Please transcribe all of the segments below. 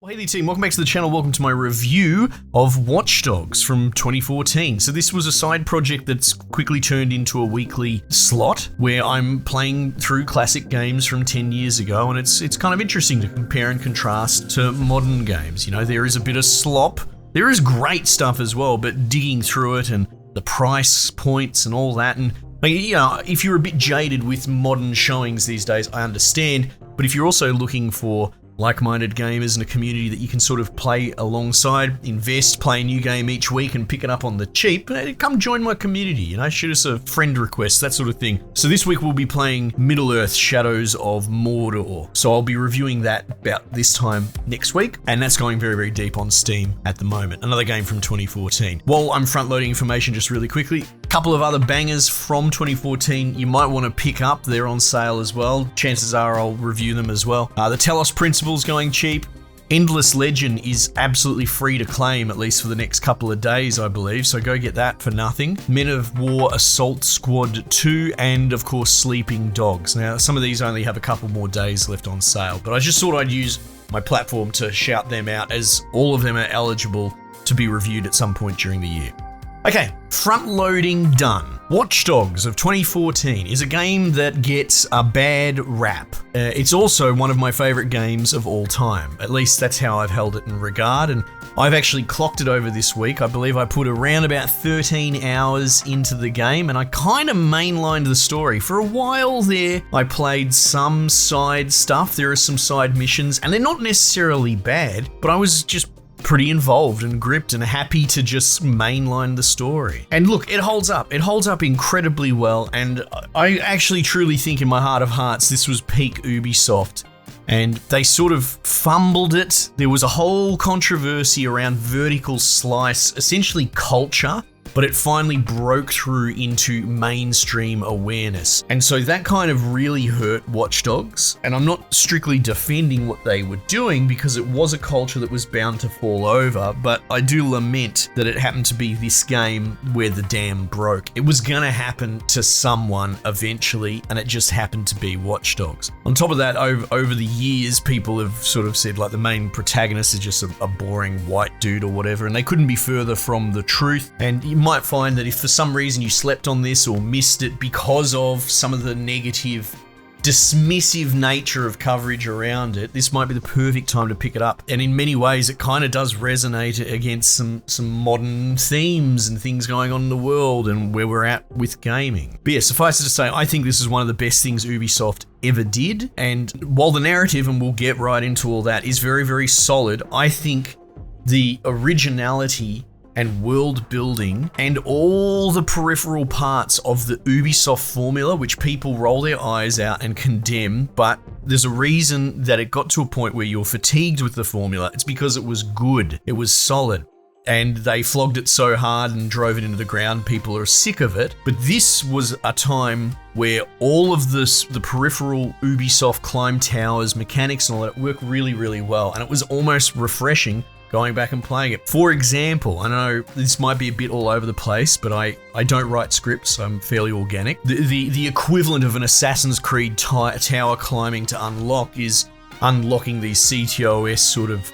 Well, hey there team, welcome back to the channel. Welcome to my review of Watch Dogs from 2014. So this was a side project that's quickly turned into a weekly slot where I'm playing through classic games from 10 years ago, and it's kind of interesting to compare and contrast to modern games. You know, there is a bit of slop. There is great stuff as well, but digging through it and the price points and all that, and you know, if you're a bit jaded with modern showings these days, I understand. But if you're also looking for like-minded gamers and a community that you can sort of play alongside, invest, play a new game each week and pick it up on the cheap, come join my community, you know, shoot us a friend request, that sort of thing. So this week we'll be playing Middle-earth: Shadows of Mordor. So I'll be reviewing that about this time next week, and that's going very, very deep on Steam at the moment. Another game from 2014. While I'm front-loading information just really quickly, a couple of other bangers from 2014 you might want to pick up. They're on sale as well. Chances are I'll review them as well. The Telos Principle's going cheap. Endless Legend is absolutely free to claim, at least for the next couple of days, I believe, so go get that for nothing. Men of War Assault Squad 2, and of course Sleeping Dogs. Now, some of these only have a couple more days left on sale, but I just thought I'd use my platform to shout them out, as all of them are eligible to be reviewed at some point during the year. Okay, front loading done. Watch Dogs of 2014 is a game that gets a bad rap. It's also one of my favorite games of all time. At least that's how I've held it in regard, and I've actually clocked it over this week. I believe I put around about 13 hours into the game, and I kind of mainlined the story. For a while there, I played some side stuff. There are some side missions, and they're not necessarily bad, but I was just pretty involved and gripped and happy to just mainline the story. And look, it holds up. It holds up incredibly well, and I actually truly think in my heart of hearts this was peak Ubisoft, and they sort of fumbled it. There was a whole controversy around vertical slice, essentially culture, but it finally broke through into mainstream awareness. And so that kind of really hurt Watch Dogs. And I'm not strictly defending what they were doing, because it was a culture that was bound to fall over, but I do lament that it happened to be this game where the dam broke. It was gonna happen to someone eventually, and it just happened to be Watch Dogs. On top of that, over the years, people have sort of said like the main protagonist is just a boring white dude or whatever, and they couldn't be further from the truth. And you might find that if for some reason you slept on this or missed it because of some of the negative, dismissive nature of coverage around it, this might be the perfect time to pick it up. And in many ways, it kind of does resonate against some modern themes and things going on in the world and where we're at with gaming. But yeah, suffice it to say, I think this is one of the best things Ubisoft ever did. And while the narrative, and we'll get right into all that, is very, very solid, I think the originality and world building and all the peripheral parts of the Ubisoft formula, which people roll their eyes out and condemn, but there's a reason that it got to a point where you're fatigued with the formula. It's because it was good, it was solid, and they flogged it so hard and drove it into the ground, people are sick of it. But this was a time where all of this, the peripheral Ubisoft climb towers, mechanics and all that, worked really, really well, and it was almost refreshing going back and playing it. For example, I know this might be a bit all over the place, but I don't write scripts, I'm fairly organic. The equivalent of an Assassin's Creed tower climbing to unlock is unlocking these ctOS sort of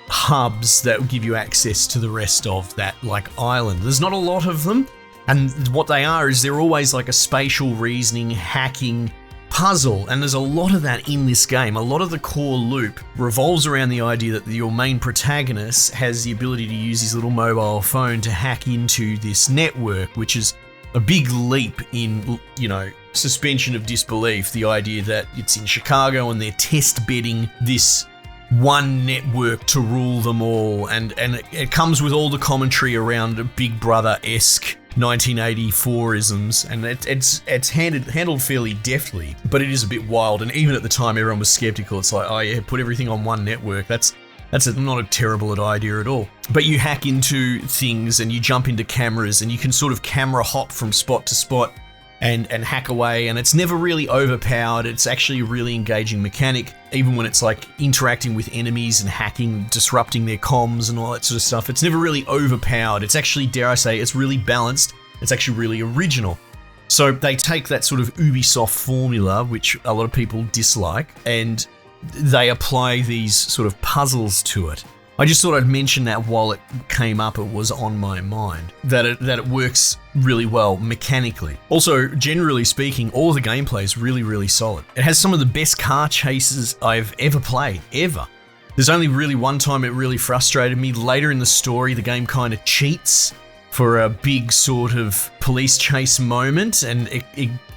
hubs that will give you access to the rest of that like island. There's not a lot of them, and what they are is they're always like a spatial reasoning, hacking puzzle, and there's a lot of that in this game. A lot of the core loop revolves around the idea that your main protagonist has the ability to use his little mobile phone to hack into this network, which is a big leap in, you know, suspension of disbelief. The idea that it's in Chicago and they're test bedding this one network to rule them all, and it comes with all the commentary around Big Brother-esque 1984-isms, and it's handled fairly deftly, but it is a bit wild. And even at the time, everyone was skeptical. It's like, oh yeah, put everything on one network. That's not a terrible idea at all. But you hack into things and you jump into cameras and you can sort of camera hop from spot to spot and hack away, and it's never really overpowered. It's actually a really engaging mechanic, even when it's like interacting with enemies and hacking, disrupting their comms and all that sort of stuff. It's never really overpowered. It's actually, dare I say, it's really balanced. It's actually really original. So they take that sort of Ubisoft formula, which a lot of people dislike, and they apply these sort of puzzles to it. I just thought I'd mention that while it came up, it was on my mind, that it works really well mechanically. Also, generally speaking, all of the gameplay is really, really solid. It has some of the best car chases I've ever played, ever. There's only really one time it really frustrated me. Later in the story, the game kind of cheats for a big sort of police chase moment, and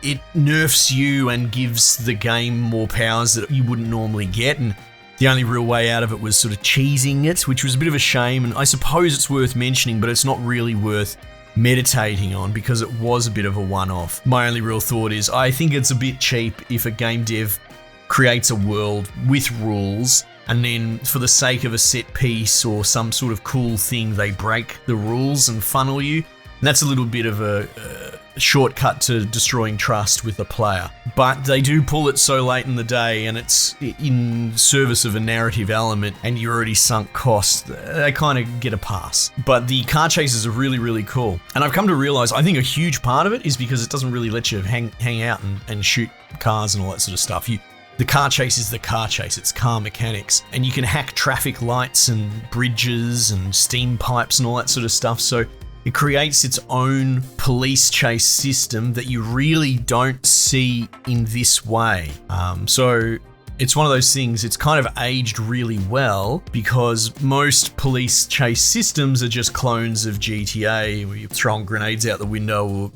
it nerfs you and gives the game more powers that you wouldn't normally get, and the only real way out of it was sort of cheesing it, which was a bit of a shame, and I suppose it's worth mentioning, but it's not really worth meditating on because it was a bit of a one-off. My only real thought is I think it's a bit cheap if a game dev creates a world with rules and then for the sake of a set piece or some sort of cool thing, they break the rules and funnel you. And that's a little bit of a shortcut to destroying trust with a player. But they do pull it so late in the day and it's in service of a narrative element and you're already sunk cost. They kind of get a pass. But the car chases are really, really cool. And I've come to realize I think a huge part of it is because it doesn't really let you hang out and shoot cars and all that sort of stuff. The car chase is the car chase, it's car mechanics. And you can hack traffic lights and bridges and steam pipes and all that sort of stuff. So it creates its own police chase system that you really don't see in this way. So it's one of those things, it's kind of aged really well because most police chase systems are just clones of GTA where you're throwing grenades out the window or,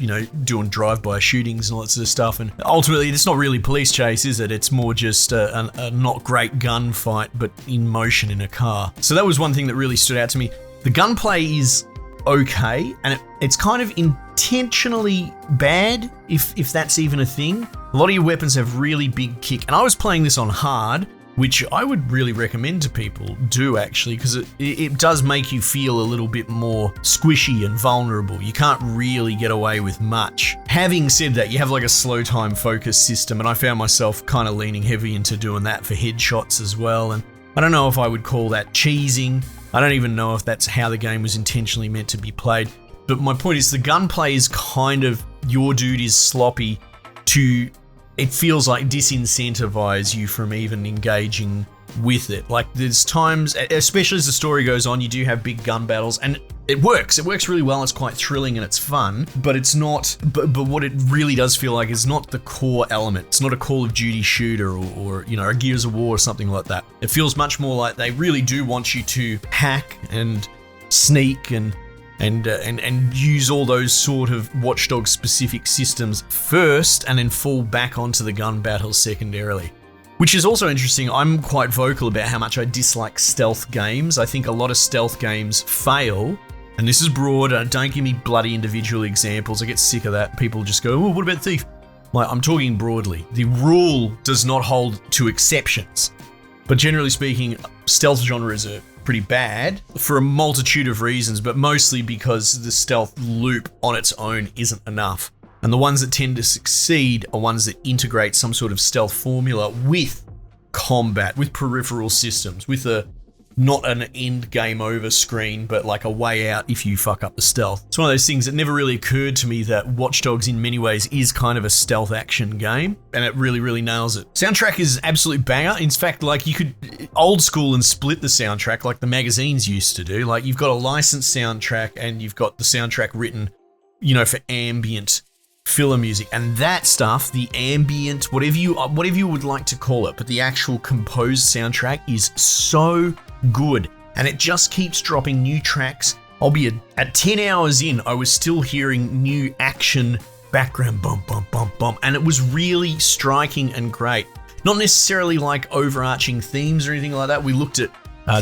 doing drive-by shootings and all that sort of stuff. And ultimately, it's not really police chase, is it? It's more just a not great gunfight, but in motion in a car. So that was one thing that really stood out to me. The gunplay is okay, and it's kind of intentionally bad, if that's even a thing. A lot of your weapons have really big kick, and I was playing this on hard, which I would really recommend to people do actually, because it does make you feel a little bit more squishy and vulnerable. You can't really get away with much. Having said that, you have like a slow time focus system, and I found myself kind of leaning heavy into doing that for headshots as well, and I don't know if I would call that cheesing. I don't even know if that's how the game was intentionally meant to be played. But my point is the gunplay is kind of, your dude is sloppy to, it feels like disincentivize you from even engaging with it. Like there's times, especially as the story goes on, you do have big gun battles and it works really well. It's quite thrilling and it's fun, but it's not, but what it really does feel like is not the core element. It's not a Call of Duty shooter or a Gears of War or something like that. It feels much more like they really do want you to hack and sneak and use all those sort of Watch Dogs specific systems first and then fall back onto the gun battles secondarily. Which is also interesting. I'm quite vocal about how much I dislike stealth games. I think a lot of stealth games fail, and this is broad, don't give me bloody individual examples. I get sick of that. People just go, oh, what about Thief? Like, I'm talking broadly. The rule does not hold to exceptions. But generally speaking, stealth genres are pretty bad for a multitude of reasons, but mostly because the stealth loop on its own isn't enough. And the ones that tend to succeed are ones that integrate some sort of stealth formula with combat, with peripheral systems, with not an end game over screen, but like a way out if you fuck up the stealth. It's one of those things that never really occurred to me that Watch Dogs in many ways is kind of a stealth action game, and it really, really nails it. Soundtrack is absolute banger. In fact, like you could old school and split the soundtrack like the magazines used to do. Like you've got a licensed soundtrack and you've got the soundtrack written, for ambient filler music, and that stuff, the ambient, whatever you would like to call it, but the actual composed soundtrack is so good, and it just keeps dropping new tracks. I'll be at 10 hours in, I was still hearing new action background bump, bump, bump, bump, and it was really striking and great. Not necessarily like overarching themes or anything like that. We looked at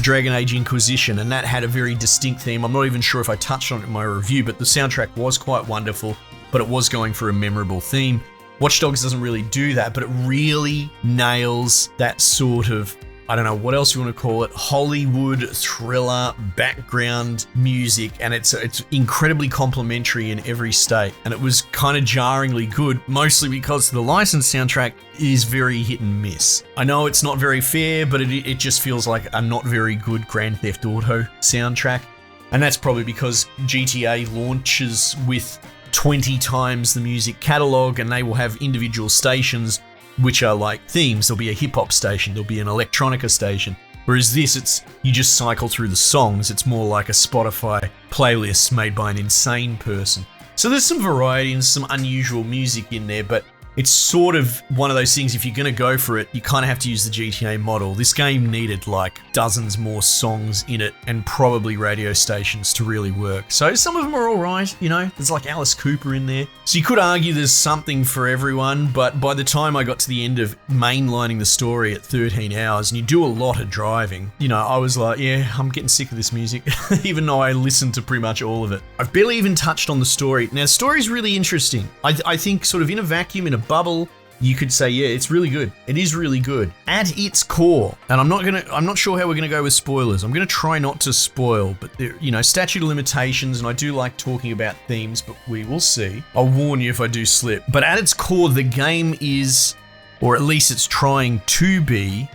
Dragon Age Inquisition, and that had a very distinct theme. I'm not even sure if I touched on it in my review, but the soundtrack was quite wonderful, but it was going for a memorable theme. Watch Dogs doesn't really do that, but it really nails that sort of, I don't know what else you want to call it, Hollywood thriller background music, and it's incredibly complimentary in every state, and it was kind of jarringly good, mostly because the licensed soundtrack is very hit and miss. I know it's not very fair, but it just feels like a not very good Grand Theft Auto soundtrack, and that's probably because GTA launches with 20 times the music catalog, and they will have individual stations which are like themes. There'll be a hip hop station, there'll be an electronica station. Whereas this, you just cycle through the songs. It's more like a Spotify playlist made by an insane person. So there's some variety and some unusual music in there, but it's sort of one of those things, if you're going to go for it, you kind of have to use the GTA model. This game needed like dozens more songs in it and probably radio stations to really work. So some of them are all right, you know, there's like Alice Cooper in there. So you could argue there's something for everyone, but by the time I got to the end of mainlining the story at 13 hours, and you do a lot of driving, you know, I was like, yeah, I'm getting sick of this music, even though I listened to pretty much all of it. I've barely even touched on the story. Now, the story's really interesting. I think sort of in a vacuum, in a bubble, you could say, yeah, it's really good. It is really good at its core. And I'm not sure how we're gonna go with spoilers. I'm gonna try not to spoil, but there, you know, statute of limitations, and I do like talking about themes, but we will see. I'll warn you if I do slip. But at its core, the game is, or at least it's trying to be,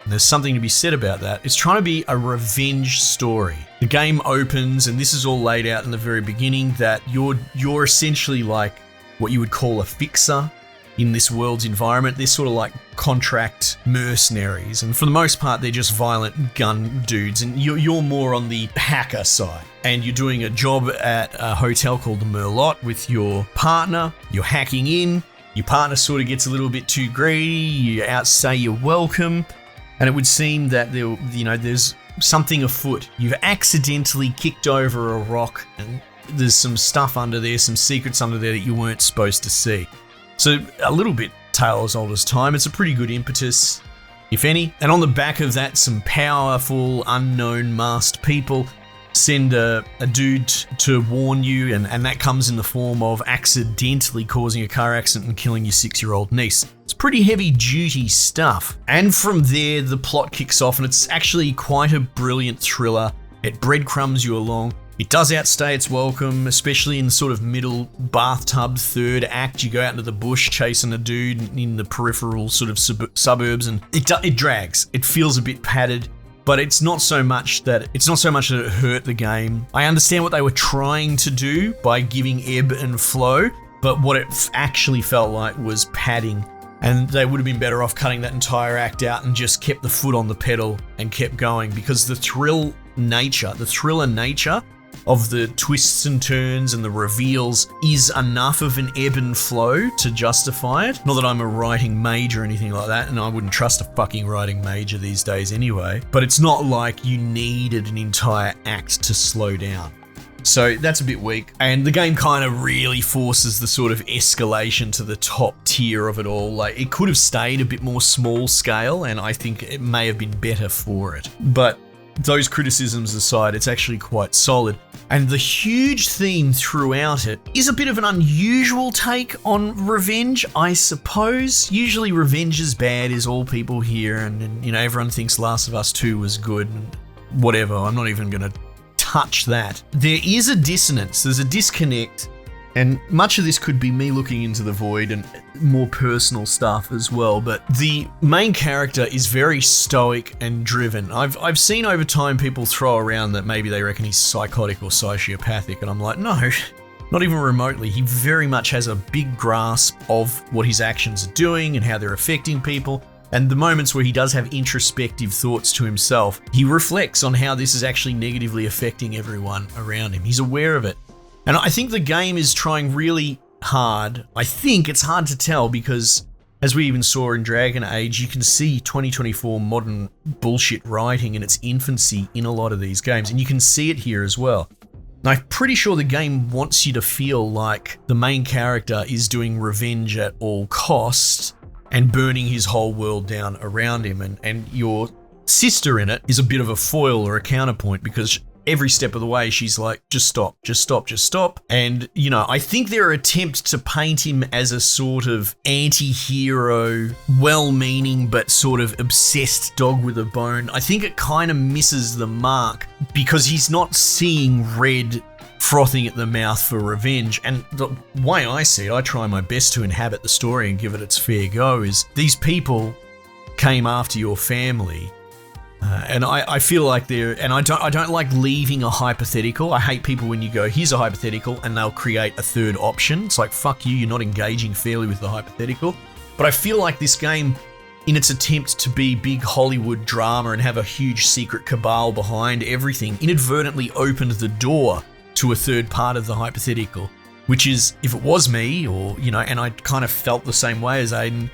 and there's something to be said about that, it's trying to be a revenge story. The game opens, and this is all laid out in the very beginning, that you're essentially like what you would call a fixer in this world's environment. They're sort of like contract mercenaries, and for the most part they're just violent gun dudes, and you're more on the hacker side, and you're doing a job at a hotel called the Merlot with your partner. You're hacking in, your partner sort of gets a little bit too greedy, you outstay your welcome, and it would seem that there's something afoot. You've accidentally kicked over a rock, and there's some stuff under there, some secrets under there that you weren't supposed to see. So a little bit tale as old as time. It's a pretty good impetus, if any. And on the back of that, some powerful, unknown, masked people send a dude to warn you, and that comes in the form of accidentally causing a car accident and killing your 6-year-old niece. It's pretty heavy-duty stuff. And from there, the plot kicks off, and it's actually quite a brilliant thriller. It breadcrumbs you along. It does outstay its welcome, especially in the sort of middle bathtub third act. You go out into the bush chasing a dude in the peripheral sort of suburbs, and it drags. It feels a bit padded, but it's not so much that it hurt the game. I understand what they were trying to do by giving ebb and flow, but what it actually felt like was padding. And they would have been better off cutting that entire act out and just kept the foot on the pedal and kept going, because the thriller nature of the twists and turns and the reveals is enough of an ebb and flow to justify it. Not that I'm a writing mage or anything like that, and I wouldn't trust a fucking writing major these days anyway, but it's not like you needed an entire act to slow down. So that's a bit weak, and the game kind of really forces the sort of escalation to the top tier of it all. Like, it could have stayed a bit more small scale, and I think it may have been better for it. But those criticisms aside, it's actually quite solid. And the huge theme throughout it is a bit of an unusual take on revenge, I suppose. Usually revenge is bad, is all people hear, and you know, everyone thinks Last of Us 2 was good, and whatever, I'm not even going to touch that. There is a dissonance, there's a disconnect, and much of this could be me looking into the void and more personal stuff as well, but the main character is very stoic and driven. I've seen over time people throw around that maybe they reckon he's psychotic or sociopathic, and I'm like, no, not even remotely. He very much has a big grasp of what his actions are doing and how they're affecting people. And the moments where he does have introspective thoughts to himself, he reflects on how this is actually negatively affecting everyone around him. He's aware of it. And I think the game is trying really hard. I think it's hard to tell because, as we even saw in Dragon Age, you can see 2024 modern bullshit writing in its infancy in a lot of these games, and you can see it here as well. And I'm pretty sure the game wants you to feel like the main character is doing revenge at all costs and burning his whole world down around him, and your sister in it is a bit of a foil or a counterpoint, because every step of the way, she's like, just stop, just stop, just stop. And, you know, I think there are attempts to paint him as a sort of anti-hero, well-meaning but sort of obsessed dog with a bone. I think it kind of misses the mark because he's not seeing red frothing at the mouth for revenge. And the way I see it, I try my best to inhabit the story and give it its fair go, is these people came after your family. And I feel like I don't like leaving a hypothetical. I hate people when you go, here's a hypothetical, and they'll create a third option. It's like, fuck you, you're not engaging fairly with the hypothetical. But I feel like this game, in its attempt to be big Hollywood drama and have a huge secret cabal behind everything, inadvertently opened the door to a third part of the hypothetical, which is, if it was me, or, and I kind of felt the same way as Aiden,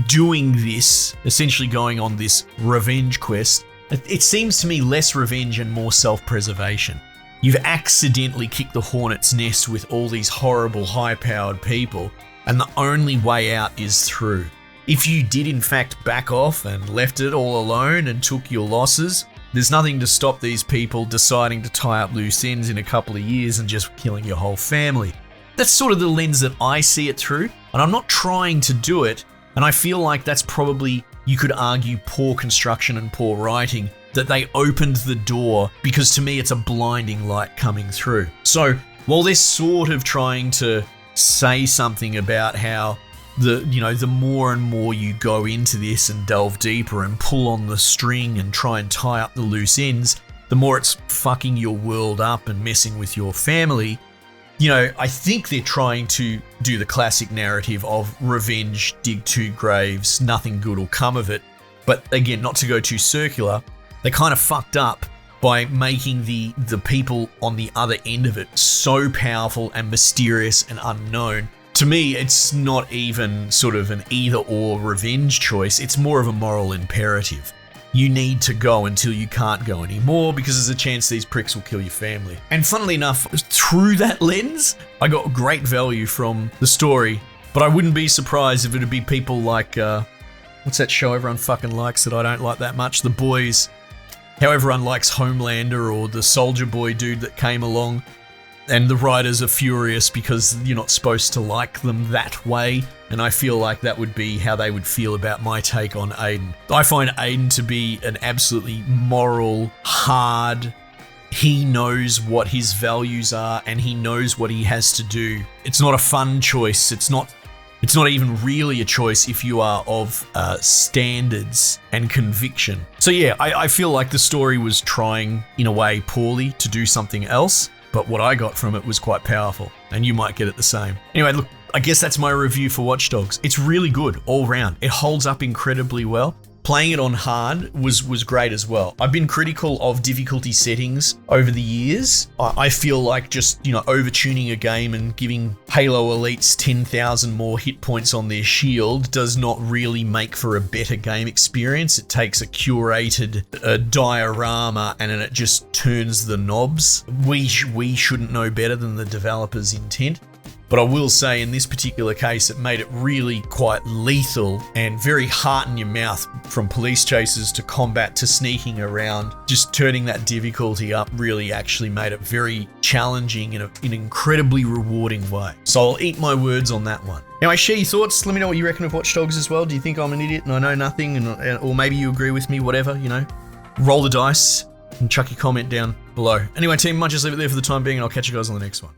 doing this, essentially going on this revenge quest, it seems to me less revenge and more self-preservation. You've accidentally kicked the hornet's nest with all these horrible, high-powered people, and the only way out is through. If you did in fact back off and left it all alone and took your losses, there's nothing to stop these people deciding to tie up loose ends in a couple of years and just killing your whole family. That's sort of the lens that I see it through, and I'm not trying to do it, and I feel like that's probably, you could argue, poor construction and poor writing, that they opened the door, because to me it's a blinding light coming through. So while they're sort of trying to say something about how the more and more you go into this and delve deeper and pull on the string and try and tie up the loose ends, the more it's fucking your world up and messing with your family. I think they're trying to do the classic narrative of revenge, dig two graves, nothing good will come of it. But again, not to go too circular, they kind of fucked up by making the people on the other end of it so powerful and mysterious and unknown. To me, it's not even sort of an either or revenge choice, it's more of a moral imperative. You need to go until you can't go anymore, because there's a chance these pricks will kill your family. And funnily enough, through that lens, I got great value from the story, but I wouldn't be surprised if it'd be people like, what's that show everyone fucking likes that I don't like that much? The Boys. How everyone likes Homelander, or the Soldier Boy dude that came along. And the writers are furious because you're not supposed to like them that way. And I feel like that would be how they would feel about my take on Aiden. I find Aiden to be an absolutely moral, hard, he knows what his values are and he knows what he has to do. It's not a fun choice. It's not even really a choice if you are of standards and conviction. So yeah, I feel like the story was trying, in a way, poorly to do something else. But what I got from it was quite powerful, and you might get it the same. Anyway, look, I guess that's my review for Watch Dogs. It's really good all round. It holds up incredibly well. Playing it on hard was great as well. I've been critical of difficulty settings over the years. I feel like just, overtuning a game and giving Halo Elites 10,000 more hit points on their shield does not really make for a better game experience. It takes a curated diorama and then it just turns the knobs. We shouldn't know better than the developer's intent. But I will say in this particular case, it made it really quite lethal and very heart in your mouth, from police chases to combat to sneaking around. Just turning that difficulty up really actually made it very challenging in an incredibly rewarding way. So I'll eat my words on that one. Anyway, share your thoughts. Let me know what you reckon of Watch Dogs as well. Do you think I'm an idiot and I know nothing? Or maybe you agree with me, whatever, Roll the dice and chuck your comment down below. Anyway, team, might just leave it there for the time being, and I'll catch you guys on the next one.